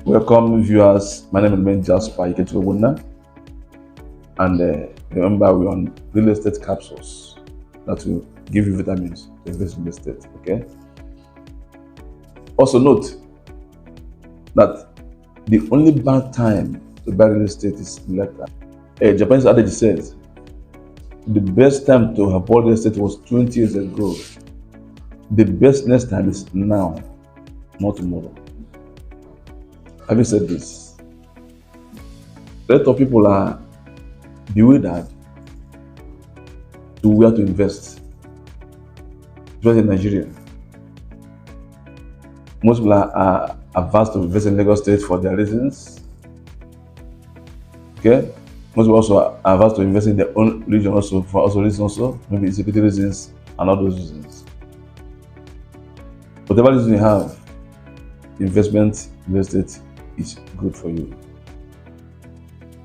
Welcome, viewers. My name is Ben Jasper Ikechukwu, and remember, we're on real estate capsules that will give you vitamins to invest in real estate. Okay. Also, note that the only bad time to buy real estate is later. A Japanese adage says the best time to have bought real estate was 20 years ago. The best next time is now, not tomorrow. Having said this, a lot of people are bewildered to where to invest, especially in Nigeria. Most people are averse to invest in Lagos State for their reasons. Okay, most people also are averse to invest in their own region also for reasons also, maybe security reasons and all those reasons. Whatever reason you have, investment in real estate is good for you.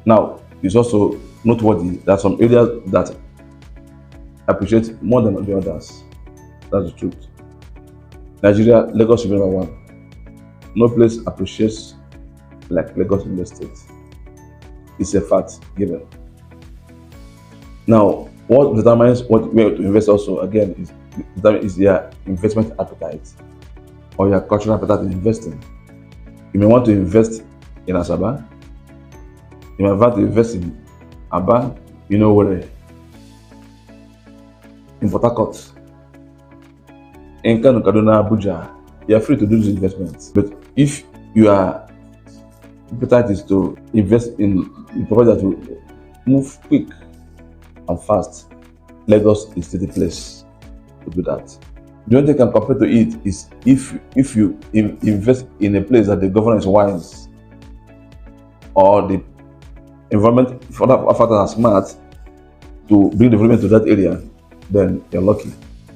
Now, it's also noteworthy that some areas that appreciate more than the others. That's the truth. Nigeria, Lagos should be number one. No place appreciates like Lagos real estate. It's a fact given. Now, what determines where to invest also again is their investment appetite or your cultural appetite in investing. You may want to invest in Asaba. You may want to invest in Aba, where? In Port Harcourt, in Kano, Kaduna, Abuja. You are free to do these investments. But if your appetite is to invest in property that will move quick and fast, Lagos is the place to do that. The only thing I can compare to it is if you invest in a place that the government is wise or the environment for that factors are smart to bring development to that area, then you're lucky.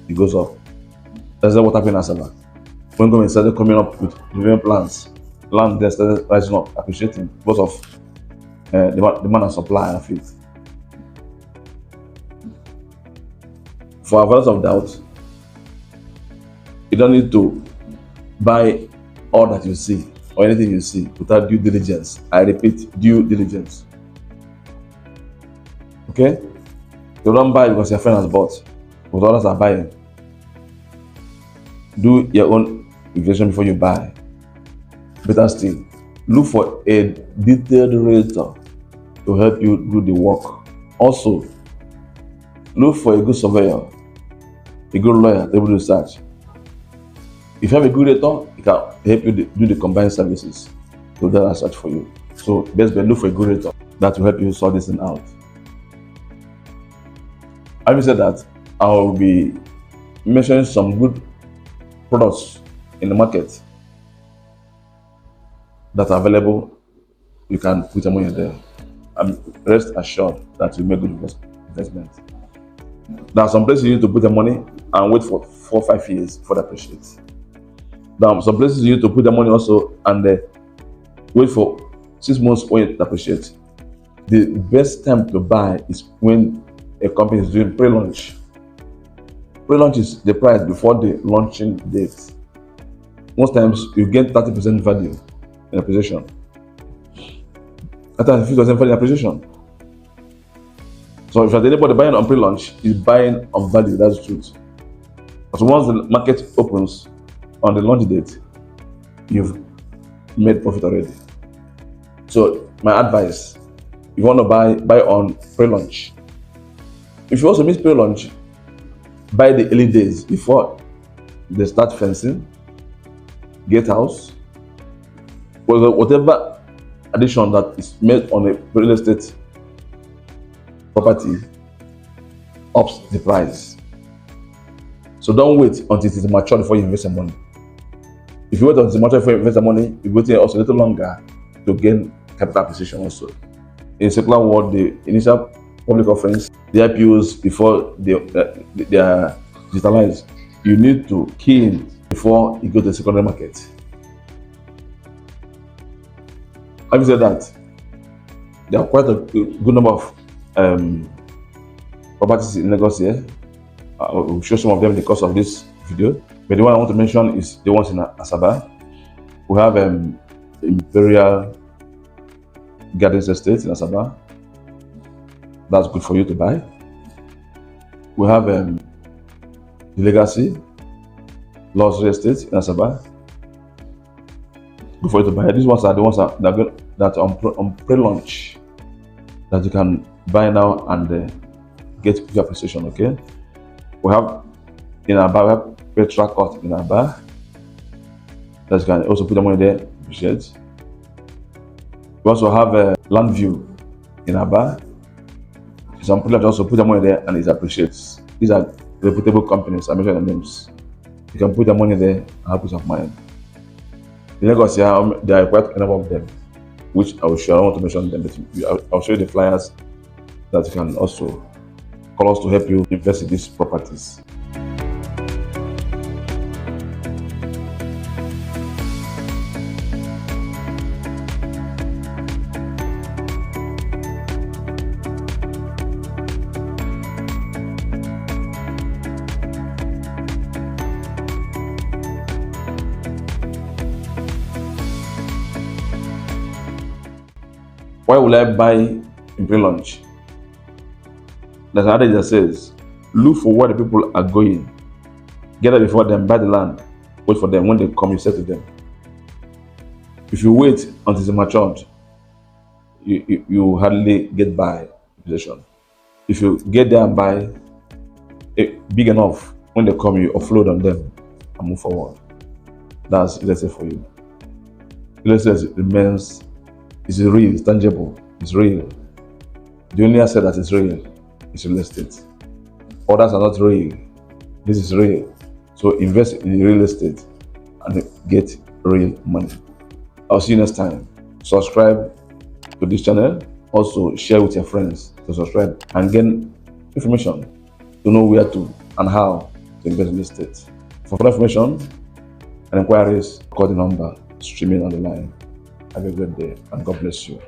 It goes up. That's what happened in Asaba. When government started coming up with development plans, land there started rising up, appreciating because of demand and supply of it. For avoidance of doubt, you don't need to buy all that you see or anything you see without due diligence. I repeat, due diligence. Okay? You don't buy because your friend has bought, because others are buying. Do your own investigation before you buy. Better still, look for a detailed realtor to help you do the work. Also, look for a good surveyor, a good lawyer to do research. If you have a good realtor, it can help you do the combined services to do that research for you. So best bet, look for a good realtor that will help you sort this thing out. Having said that, I will be mentioning some good products in the market that are available. You can put your money there. And rest assured that you make good investment. There are some places you need to put your money and wait for 4 or 5 years for the appreciate. There are some places you need to put the money also and wait for 6 months for it to appreciate. The best time to buy is when a company is doing pre-launch. Pre-launch is the price before the launching date. Most times you get 30% value in appreciation. That's 50% value in appreciation. So if you're anybody buying on pre-launch, is buying on value. That's the truth. But once the market opens on the launch date, you've made profit already. So my advice, if you want to buy on pre-launch. If you also miss pre-launch, buy the early days before they start fencing, gatehouse, whatever addition that is made on a real estate property ups the price. So don't wait until it is mature before you invest your money. If you wait until it's mature before you invest your money, you wait also a little longer to gain capital appreciation also. In secular world, the initial public offerings, the IPOs before they are digitalized, you need to key in before you go to the secondary market. Having said that, there are quite a good number of properties in Lagos here. We'll show some of them in the course of this video. But the one I want to mention is the ones in Asaba. We have a Imperial Gardens Estate in Asaba. That's good for you to buy. We have the Legacy Luxury Estate in Asaba. Good for you to buy. These ones are the ones that are on pre-launch that you can buy now and get your appreciation. Okay. We have in Aba, we have Petra Court in Aba. That you can also put the money there, appreciate. We also have Landview in Aba. Some people also put the money there and it appreciates. These are reputable companies. I mentioned the names. You can put the money there and have peace of mind. In Lagos, there are quite a number of them, which I will show. I don't want to mention them, but I'll show you the flyers that you can also call us to help you invest in these properties. Why will I buy in pre-launch? There's an adage that says, look for where the people are going. Get there before them, buy the land. Wait for them. When they come, you say to them. If you wait until it's matured, you hardly get by possession. If you get there and buy it big enough, when they come, you offload on them and move forward. That's real estate for you. Real estate remains. It's real, it's tangible, it's real. The only asset that is real is real estate. Others are not real. This is real. So invest in real estate and get real money. I'll see you next time. Subscribe to this channel. Also share with your friends to subscribe and gain information to know where to and how to invest in real estate. For further information and inquiries, call the number streaming on the line. Have a great day and God bless you.